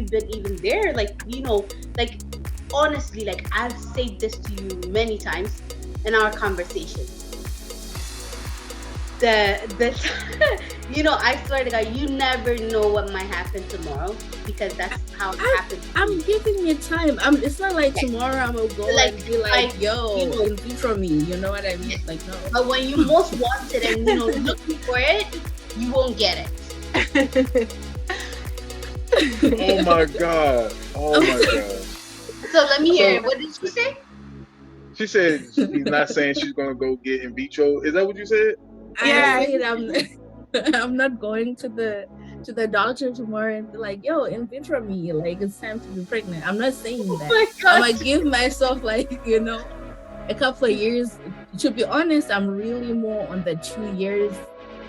you been even there? Like, like honestly, like I've said this to you many times in our conversation. The I swear to God, you never know what might happen tomorrow because that's how it happened to I'm me. giving you time. It's not like Okay. tomorrow I'm gonna go Like, and be like, you yo, know, in vitro me. You know what I mean? yes. Like, no. But when you most want it and looking for it, you won't get it. Oh my God. Oh my God. So let me hear So it. What did she say? she said she's not saying she's gonna go get in vitro. Is that what you said? I Yeah. said I'm I'm not going to the doctor tomorrow and be like, yo, in vitro me, like it's time to be pregnant. I'm not saying Oh that. my I'm God. gonna give myself like, a couple of years. To be honest, I'm really more on the 2 years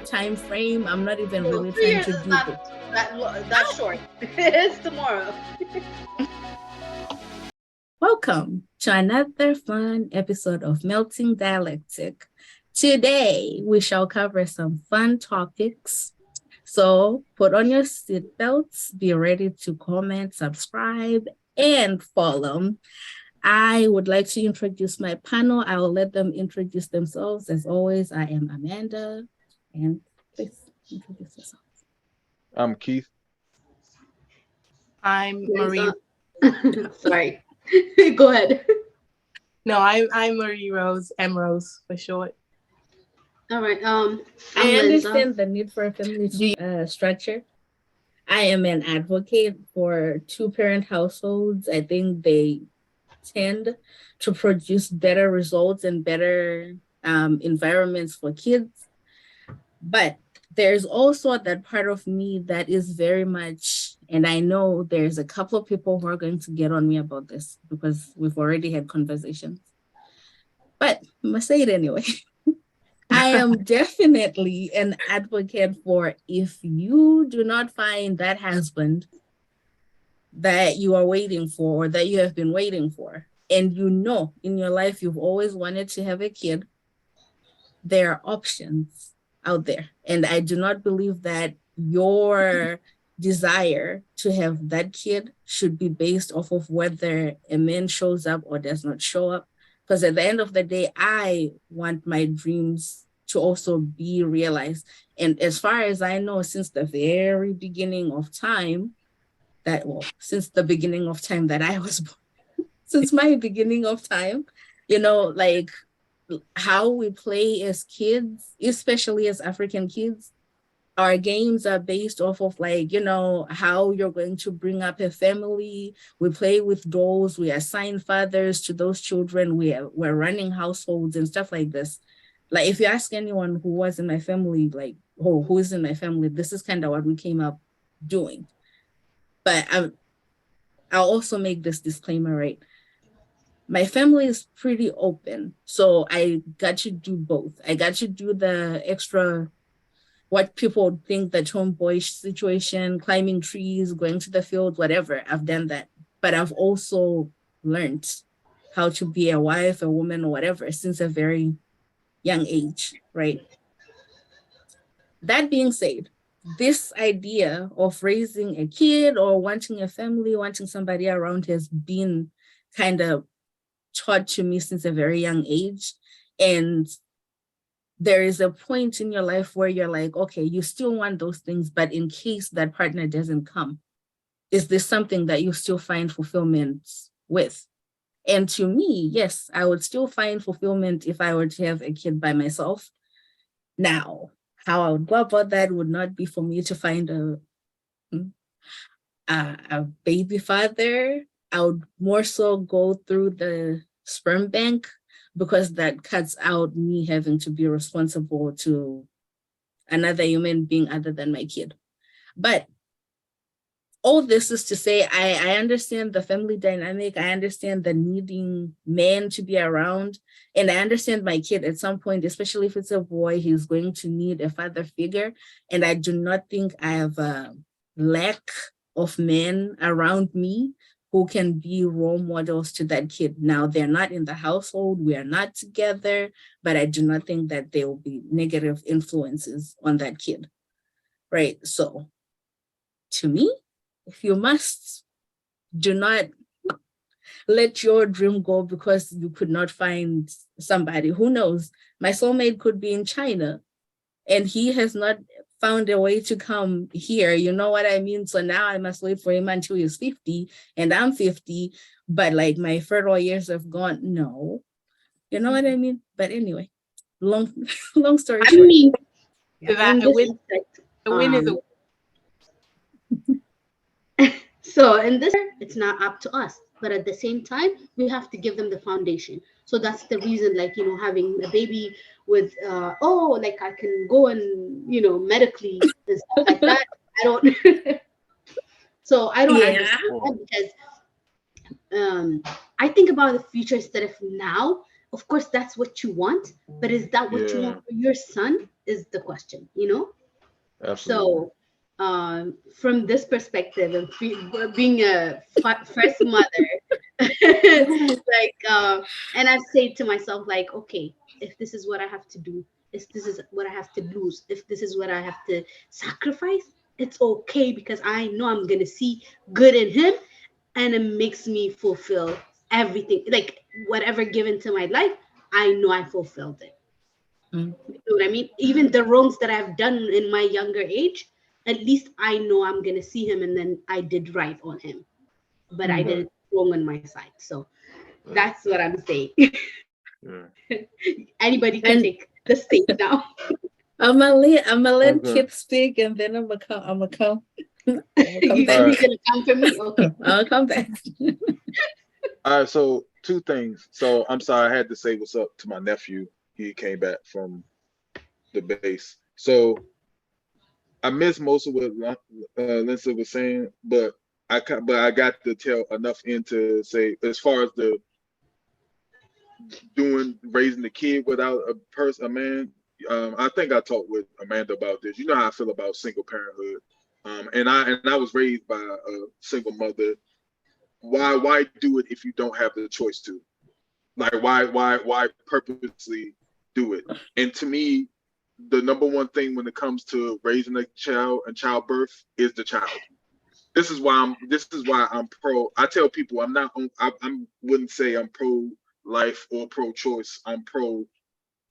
time frame. I'm not even No, really three trying years to is do not the that short. It's tomorrow. welcome to another fun episode of Melting Dialectic. Today we shall cover some fun topics. So put on your seatbelts, be ready to comment, subscribe, and follow. I would like to introduce my panel. I will let them introduce themselves. As always, I am Amanda. And please introduce yourself. I'm Keith. I'm Yes, Marie. sorry. Go ahead. No, I'm Marie Rose, M Rose for short. All right. I'm I Linza. understand the need for a family structure. I am an advocate for two-parent households. I think they tend to produce better results and better environments for kids. But there's also that part of me that is very much, and I know there's a couple of people who are going to get on me about this because we've already had conversations. But I must say it anyway. I am definitely an advocate for if you do not find that husband that you are waiting for or that you have been waiting for, and in your life you've always wanted to have a kid, there are options out there. And I do not believe that your desire to have that kid should be based off of whether a man shows up or does not show up. Because at the end of the day, I want my dreams to also be realized. And as far as I know, since the very beginning of time, since the beginning of time that I was born, since my beginning of time, like how we play as kids, especially as African kids, our games are based off of how you're going to bring up a family. We play with dolls, we assign fathers to those children, we're running households and stuff like this. Like if you ask anyone who was in my family, like who is in my family, this is kind of what we came up doing. But I'll also make this disclaimer, right? My family is pretty open. So I got to do both. I got to do the extra, what people think the tomboy situation, climbing trees, going to the field, whatever. I've done that. But I've also learned how to be a wife, a woman, or whatever since a very young age, right? That being said, this idea of raising a kid or wanting a family, wanting somebody around has been kind of taught to me since a very young age. And there is a point in your life where you're like, okay, you still want those things, but in case that partner doesn't come, is this something that you still find fulfillment with? And to me, yes, I would still find fulfillment if I were to have a kid by myself. Now, how I would go about that would not be for me to find a baby father. I would more so go through the sperm bank because that cuts out me having to be responsible to another human being other than my kid. But all this is to say, I understand the family dynamic. I understand the needing men to be around. And I understand my kid at some point, especially if it's a boy, he's going to need a father figure. And I do not think I have a lack of men around me who can be role models to that kid. Now, they're not in the household. We are not together, but I do not think that there will be negative influences on that kid. Right. So to me, if you must Do not let your dream go because you could not find somebody. Who knows? My soulmate could be in China and he has not found a way to come here. You know what I mean? So now I must wait for him until he's 50 and I'm 50, but like my fertile years have gone. No, you know what I mean? But anyway, long long story I short. mean, That in a this win, aspect, a win is a so in this, it's not up to us, but at the same time, we have to give them the foundation. So that's the reason, like, having a baby with, like I can go and, medically and stuff like that. I don't, so I don't Yeah. understand that because I think about the future instead of now. Of course, that's what you want, but is that what you Yeah, want for your son? Is the question. absolutely. So, from this perspective, and being a first mother, and I've said to myself, like, okay, if this is what I have to do, if this is what I have to lose, if this is what I have to sacrifice, it's okay because I know I'm gonna see good in him, and it makes me fulfill everything, like whatever given to my life. I know I fulfilled it. Mm. You know what I mean? Even the wrongs that I've done in my younger age, at least I know I'm gonna see him and then I did right on him. But I Mm. Right. did wrong on my side. So Right. that's what I'm saying. Yeah. Anybody can And take the stage now. I'm gonna let Okay. Kip speak and then I'm gonna come I'm gonna come You All back. you're right. gonna come for me? Okay. I'll come back. All right. So two things. So I'm sorry, I had to say what's up to my nephew. He came back from the base. So I missed most of what Lindsay was saying, but I got to tell enough in to say as far as the doing raising the kid without a man. I think I talked with Amanda about this. You know how I feel about single parenthood. And I was raised by a single mother. Why do it if you don't have the choice to? Like why purposely do it? And to me, the number one thing when it comes to raising a child and childbirth is the child. This is why I'm pro. I tell people I'm not I wouldn't say I'm pro life or pro choice. I'm pro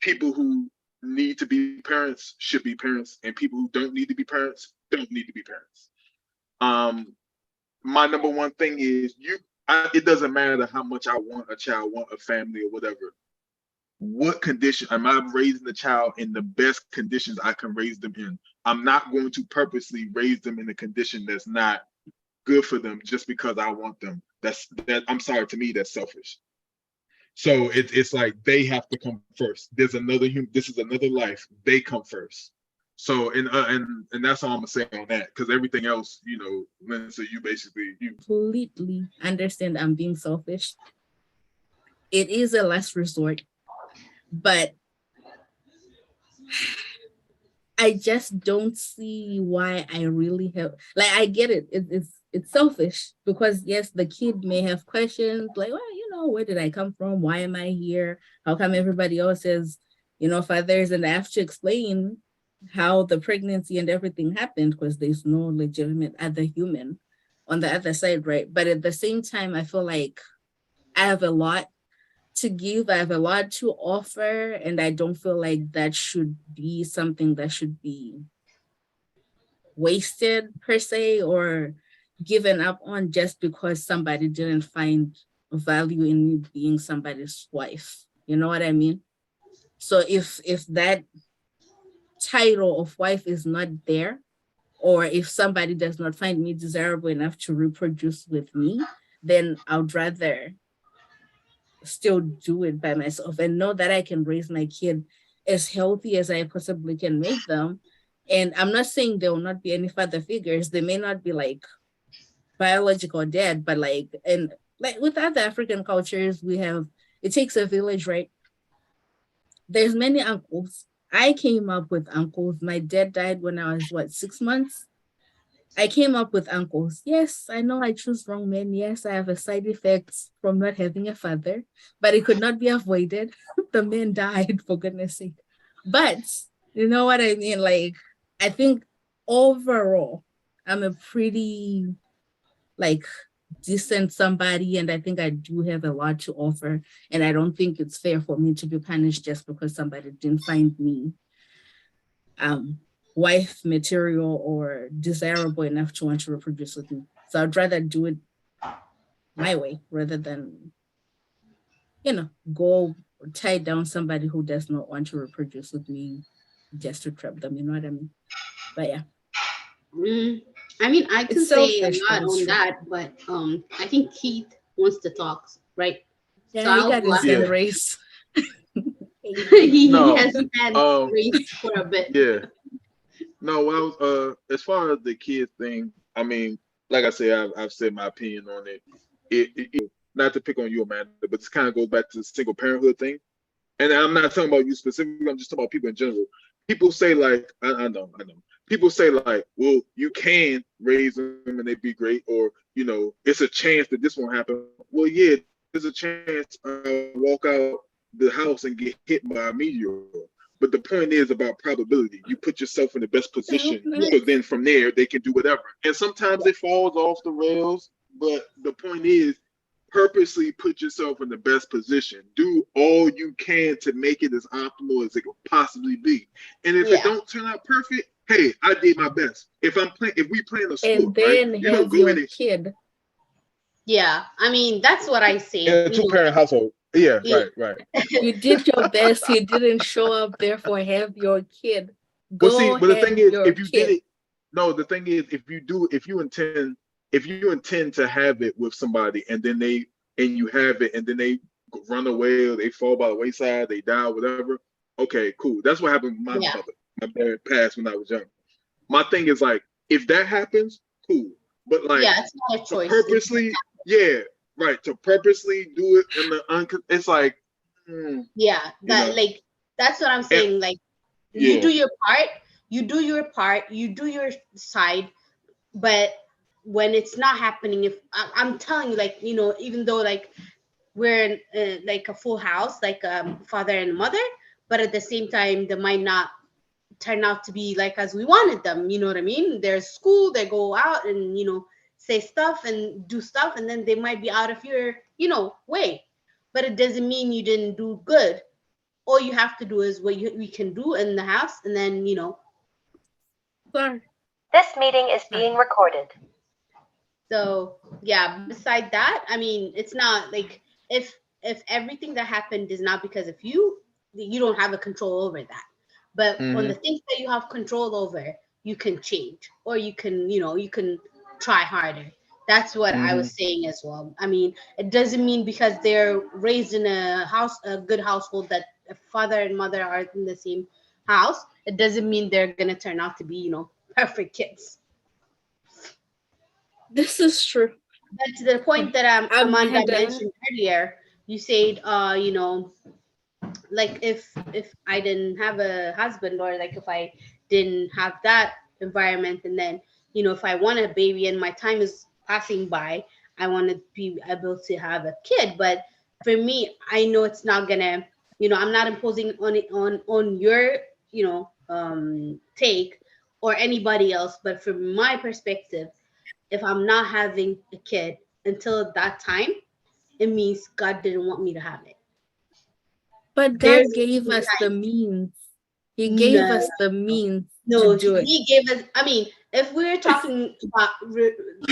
people who need to be parents should be parents, and people who don't need to be parents don't need to be parents. Um, my number one thing is it doesn't matter how much I want a child, want a family or whatever. What condition am I raising the child in the best conditions I can raise them in? I'm not going to purposely raise them in a condition that's not good for them just because I want them. That I'm sorry, to me that's selfish. So it's like they have to come first. There's another human. This is another life. They come first. So and that's all I'm gonna say on that because everything else, Lindsay, you basically you. Completely understand I'm being selfish. It is a last resort, but I just don't see why I really have, like, I get it. It's selfish because yes, the kid may have questions like, well, where did I come from? Why am I here? How come everybody else is, fathers? And I have to explain how the pregnancy and everything happened because there's no legitimate other human on the other side, right? But at the same time, I feel like I have a lot to give. I have a lot to offer, and I don't feel like that should be something that should be wasted per se or given up on just because somebody didn't find value in me being somebody's wife. You know what I mean? So if that title of wife is not there, or if somebody does not find me desirable enough to reproduce with me, then I'd rather still do it by myself and know that I can raise my kid as healthy as I possibly can make them. And I'm not saying there will not be any father figures. They may not be like biological dad, but like with other African cultures, we have it takes a village, right? There's many uncles. I came up with uncles. My dad died when I was 6 months. I came up with uncles. Yes, I know I choose wrong men. Yes, I have a side effects from not having a father, but it could not be avoided. The man died, for goodness sake. But you know what I mean? Like, I think overall, I'm a pretty like decent somebody, and I think I do have a lot to offer. And I don't think it's fair for me to be punished just because somebody didn't find me wife material or desirable enough to want to reproduce with me. So I'd rather do it my way rather than, go tie down somebody who does not want to reproduce with me just to trap them. You know what I mean? But yeah. I mean, I can It's say a selfish, but lot it's on true. that, but I think Keith wants to talk, right? So Yeah, he I'll got go his after hand Yeah. raised. he No. has hand raised for a bit. Yeah. No. When I was as far as the kid thing, I mean, like I said, I've said my opinion on it. Not to pick on you, Amanda, but this kind of goes back to the single parenthood thing. And I'm not talking about you specifically. I'm just talking about people in general. People say like, I know. People say like, well, you can raise them and they be great, or it's a chance that this won't happen. Well, yeah, there's a chance I'll walk out the house and get hit by a meteor. But the point is about probability. You put yourself in the best I hope position, not. so then from there they can do whatever. And sometimes it falls off the rails. But the point is, purposely put yourself in the best position. Do all you can to make it as optimal as it could possibly be. And if it Yeah, don't turn out perfect, hey, I did my best. If we playing a sport, And right? then You don't have go in your it kid. yeah. I mean, that's what I say. in a two-parent household. Yeah, Yeah. right, right. You did your best. You didn't show up, therefore have your kid. Well, see, Go but the have thing is, your if you did kid. it, no, the thing is, if you intend to have it with somebody, and you have it, and then they run away or they fall by the wayside, they die, whatever. Okay, cool. That's what happened with my Yeah, mother. My parents passed when I was young. My thing is like, if that happens, cool. But like yeah. It's not a to choice. purposely, yeah, right, to purposely do it in the it's like, Yeah, you that know, like that's what I'm and, saying. Like you yeah, do your part, you do your part, you do your side, but when it's not happening, if I'm telling you, like even though like we're in, like a full house, like father and mother, but at the same time, they might not turn out to be like as we wanted them. You know what I mean? They're school, they go out and say stuff and do stuff, and then they might be out of your way. But it doesn't mean you didn't do good. All you have to do is what we can do in the house, and then Sorry. This meeting is being recorded. so yeah. Beside that, I mean, it's not like if everything that happened is not because of you don't have a control over that. But on the hmm things that you have control over, you can change, or you can try harder. That's what I hmm was saying as well. I mean, it doesn't mean because they're raised in a good household, that a father and mother are in the same house. It doesn't mean they're gonna turn out to be perfect kids. This is true. But to the point that Amanda Amanda. mentioned earlier, you said, like if I didn't have a husband, or like if I didn't have that environment, and then if I want a baby and my time is passing by, I want to be able to have a kid. But for me, I know it's not gonna, I'm not imposing on it on your take or anybody else. But from my perspective, if I'm not having a kid until that time, it means God didn't want me to have it. But There's God gave us the means. He gave no, us the means to no. do it. He gave us. I mean, if we're talking about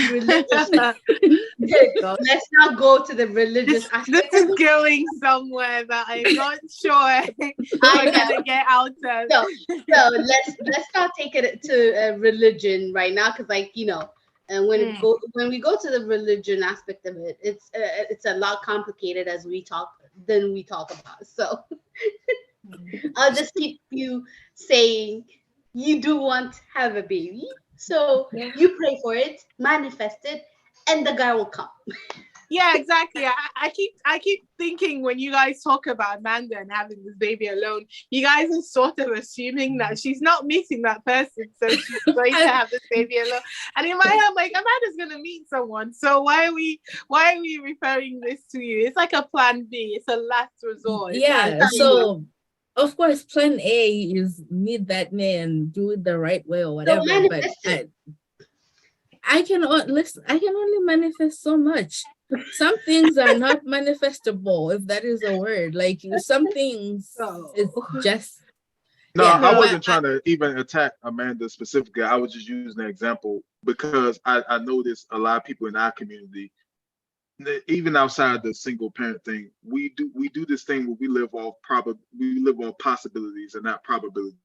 religious, There you go. let's not go to the religious This aspect of is it. going somewhere that I'm not sure I we're gonna know. get out of. So, let's not take it to religion right now, because and when we go to the religion aspect of it, it's a lot complicated as we talk about. So I'll just keep you saying you do want to have a baby. So Yeah. you pray for it, manifest it, and the guy will come. Yeah, exactly. I keep thinking when you guys talk about Amanda and having this baby alone, you guys are sort of assuming that she's not meeting that person, so she's going to have this baby alone. And in my head, I'm like, Amanda's gonna meet someone. So why are we referring this to you? It's like a plan B. It's a last resort. It's Yeah. not, So of course, plan A is meet that man, do it the right way or So whatever. But manifest it. listen. I can only manifest so much. Some things are not manifestable, if that is a word. Like some things, it's Oh. just No, yeah. I But wasn't trying to even attack Amanda specifically. I was just using an example because I noticed a lot of people in our community, even outside the single parent thing, we do this thing where we live off possibilities and not probabilities.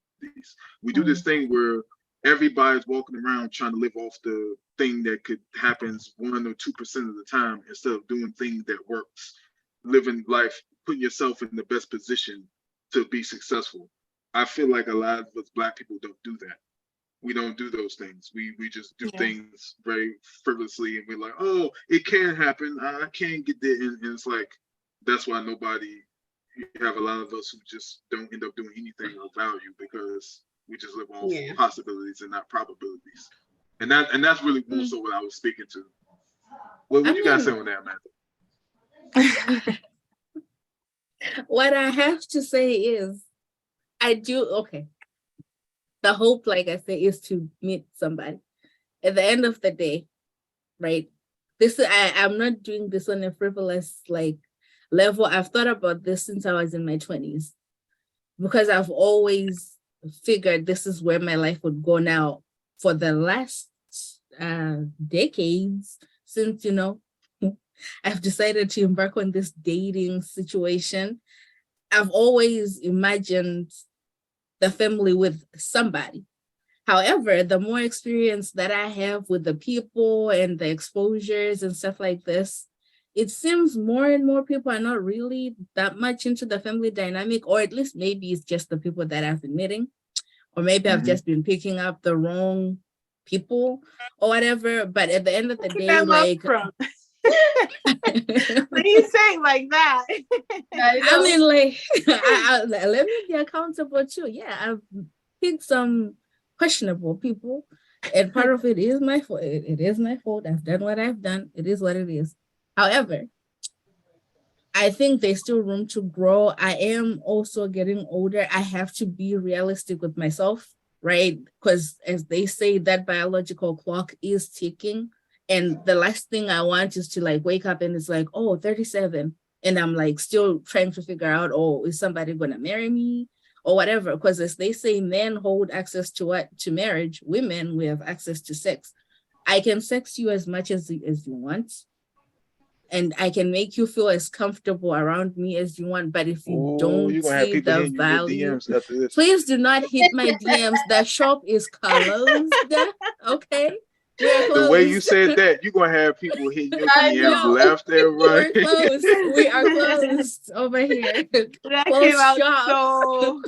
We do this thing where everybody's walking around trying to live off the thing that could happens 1 or 2% of the time instead of doing things that works, living life, putting yourself in the best position to be successful. I feel like a lot of us black people don't do that. We don't do those things. We just do Yeah. things very frivolously, and we're like, oh, it can happen. I can get there, and it's like that's why nobody. You have a lot of us who just don't end up doing anything of value because we just live off Yeah. possibilities and not probabilities. And that's really more mm, so what I was speaking to. What I you guys say mean, on that, man? what I have to say is, I do okay. The hope, like I say, is to meet somebody. At the end of the day, right? I'm not doing this on a frivolous like level. I've thought about this since I was in my 20s because I've always figured this is where my life would go now for the last decades since I've decided to embark on this dating situation. I've always imagined the family with somebody. However, the more experience that I have with the people and the exposures and stuff like this, it seems more and more people are not really that much into the family dynamic, or at least maybe it's just the people that I've been meeting, or maybe I've Hmm. just been picking up the wrong people or whatever. But at the end of the Where did day, that love like, from? When you say it like that. I I know. mean, like, let me be accountable too. Yeah, I've picked some questionable people, and part of it is my fault. It is my fault. I've done what I've done. It is what it is. However, I think there's still room to grow. I am also getting older. I have to be realistic with myself, right? Because as they say, that biological clock is ticking. And the last thing I want is to like wake up and it's like, oh, 37. And I'm like still trying to figure out, oh, is somebody gonna marry me or whatever? Because as they say, men hold access to what? To marriage. Women, we have access to sex. I can sex you as much as you want, and I can make you feel as comfortable around me as you want. But if you Oh, you're don't gonna have see people the hitting you in your value, DMs after this. please do not hit my DMs. The shop is closed. Okay. We are The way you closed. said that, you're gonna have people hitting your I DMs know. No, left and right. we're closed. We are closed over here. That came Closed out shop. so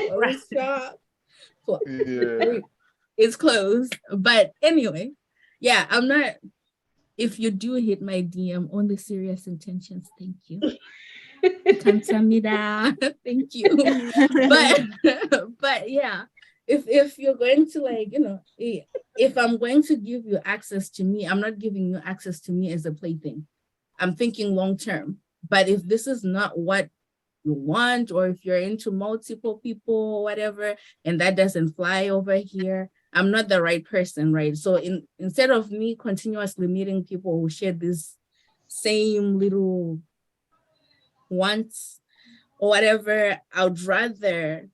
Closed shop. Yeah. It's closed. But anyway, yeah, I'm not. If you do hit my DM, only serious intentions. Thank you. 감사합니다. Thank you. But but yeah, if you're going to like, if I'm going to give you access to me, I'm not giving you access to me as a plaything. I'm thinking long term. But if this is not what you want, or if you're into multiple people or whatever, and that doesn't fly over here, I'm not the right person, right? So instead of me continuously meeting people who share this same little wants or whatever, I'd rather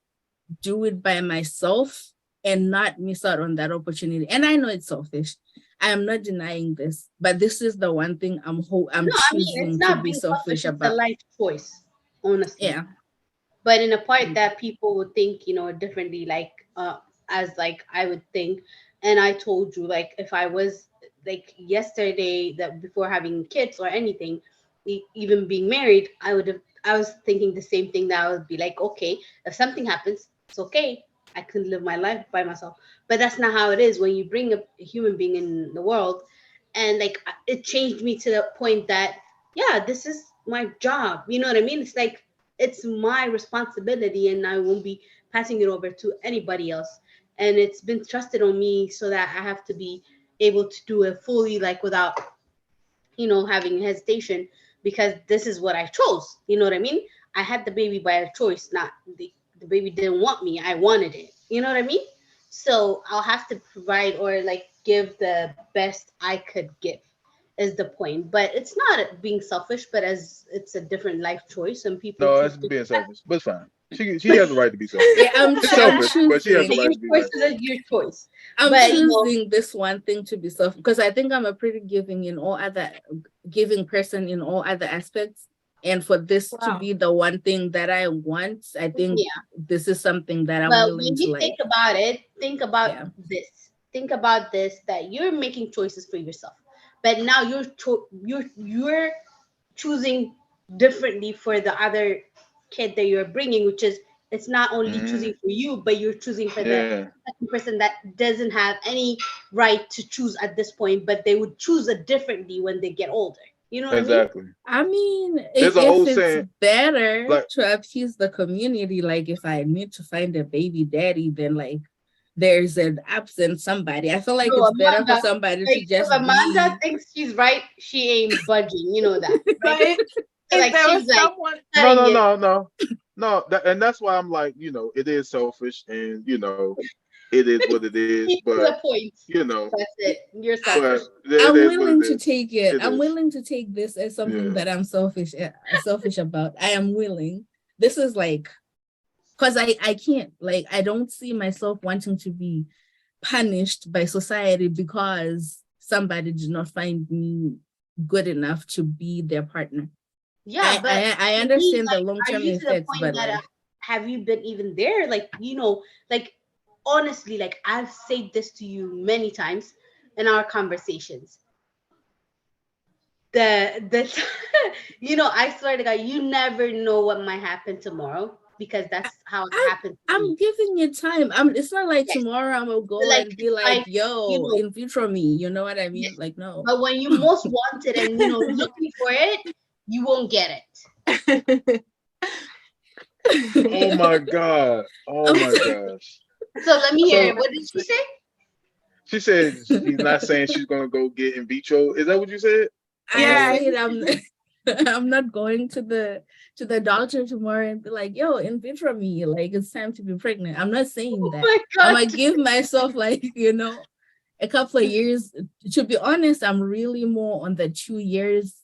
do it by myself and not miss out on that opportunity. And I know it's selfish. I am not denying this, but this is the one thing I'm No, I mean, it's choosing to not be being selfish, selfish it's a about. life choice, honestly. Yeah. But in a part that people would think, differently, like as like I would think. And I told you, like, if I was like yesterday, that before having kids or anything, even being married, I was thinking the same thing, that I would be like, okay, if something happens, it's okay. I can live my life by myself. But that's not how it is when you bring a human being in the world. And like it changed me to the point that, yeah, this is my job. You know what I mean? It's like it's my responsibility, and I won't be passing it over to anybody else. And it's been trusted on me, so that I have to be able to do it fully, like without having hesitation, because this is what I chose. You know what I mean? I had the baby by a choice, not the baby didn't want me. I wanted it. You know what I mean? So I'll have to provide, or like give the best I could give is the point. But it's not being selfish, but as it's a different life choice and people No, choose that's different. being selfish, but it's fine. She has the right to be selfish. Yeah, She's selfish, but she has the choosing. right Your to be choice like is your choice. I'm But choosing this one thing to be self because I think I'm a pretty giving person in all other aspects. And for this to Wow. be the one thing that I want, I think yeah. this is something that I'm Well, willing when to you think like. about it, think about Yeah. this. Think about this that you're making choices for yourself, but now you're choosing differently for the other kid that you're bringing, which is it's not only choosing Mhm. for you, but you're choosing for the Yeah, second person that doesn't have any right to choose at this point, but they would choose it differently when they get older. You know what I mean? exactly. I mean, There's a if whole it's saying better like, to appease the community, like if I need to find a baby daddy, then like there's an absent somebody. I feel like No, it's better for Amanda, somebody like to if just Amanda be. thinks she's right, she ain't budging. You know that, right? But So if like there she's was like someone, no, cutting no, it. no, no, no. And that's why I'm like, it is selfish, and it is what it is. To But the point. That's it. You're I, selfish. but it I'm is what it willing to is. take it. It I'm is. willing to take this as something Yeah. that I'm selfish about. I am willing. This is like because I can't like I don't see myself wanting to be punished by society because somebody did not find me good enough to be their partner. Yeah, but I to me, understand the like, long are term you to the effects, point but that like have you been even there? Like, like honestly, like I've said this to you many times in our conversations. The I swear to God, you never know what might happen tomorrow because that's how it I happened to I'm me. giving it time. It's not like Yes, tomorrow I'm gonna go like and be it's like, like yo, in vitro me. You know what I mean? yes, Like no. but when you most want it and looking for it, you won't get it. Oh my God. Oh I'm my gosh. So let me hear So it. What did she say? she said she's not saying she's gonna go get in vitro. Is that what you said? I yeah, said I'm I'm not going to the doctor tomorrow and be like, yo, in vitro me, like it's time to be pregnant. I'm not saying Oh that. my I'm God. gonna give myself like, a couple of years. To be honest, I'm really more on the 2 years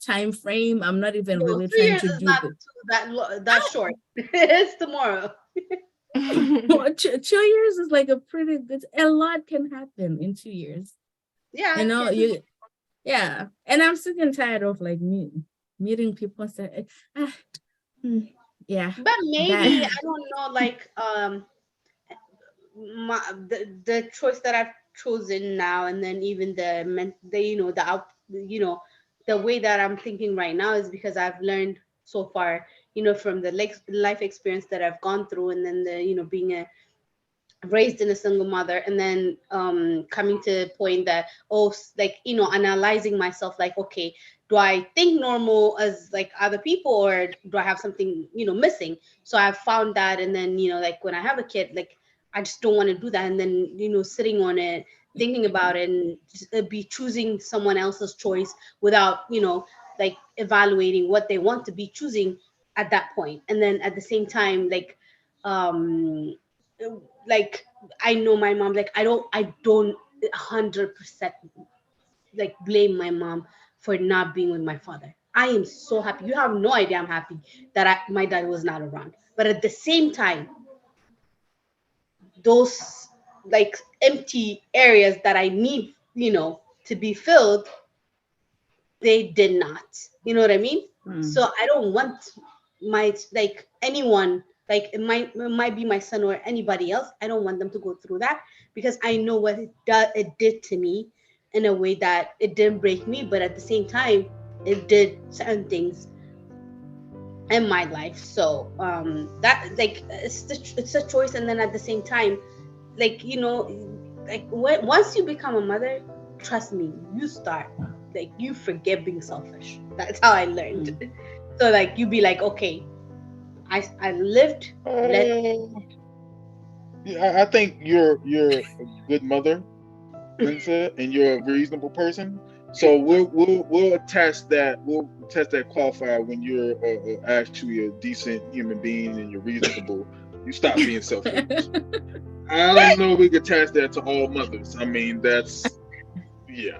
time frame. I'm not even No, really three trying years to is do not the that short. It's tomorrow. well, 2 years is like a lot can happen in 2 years. Yeah, You I know, can. you yeah. And I'm sick and tired of like meeting people and say, ah, hmm, yeah, But maybe that I don't know, like the choice that I've chosen now, and then even the the way that I'm thinking right now is because I've learned so far, from the life experience that I've gone through, and then the being raised in a single mother, and then coming to the point that like analyzing myself, like, okay, do I think normal as like other people, or do I have something missing? So I've found that, and then like when I have a kid, like I just don't want to do that, and then sitting on it, thinking about it, and be choosing someone else's choice without like evaluating what they want to be choosing at that point. And then at the same time, um like I know my mom, like I don't 100% like blame my mom for not being with my father. I am so happy. You have no idea I'm happy that my dad was not around. But at the same time, those like empty areas that I need, to be filled, they did not. You know what I mean? hmm. So I don't want my like anyone, like it might be my son or anybody else. I don't want them to go through that because I know what it did to me in a way that it didn't break me, but at the same time it did certain things in my life. So that like it's a choice, and then at the same time, like like once you become a mother, trust me, you start like you forget being selfish. That's how I learned. So like you be like, okay, I lived. Let Oh, yeah, I think you're a good mother, Vincent, and you're a reasonable person. So we'll attach that. We'll test that qualifier when you're actually a decent human being and you're reasonable. You stop being selfish. I don't know if we could attach that to all mothers. I mean, that's yeah.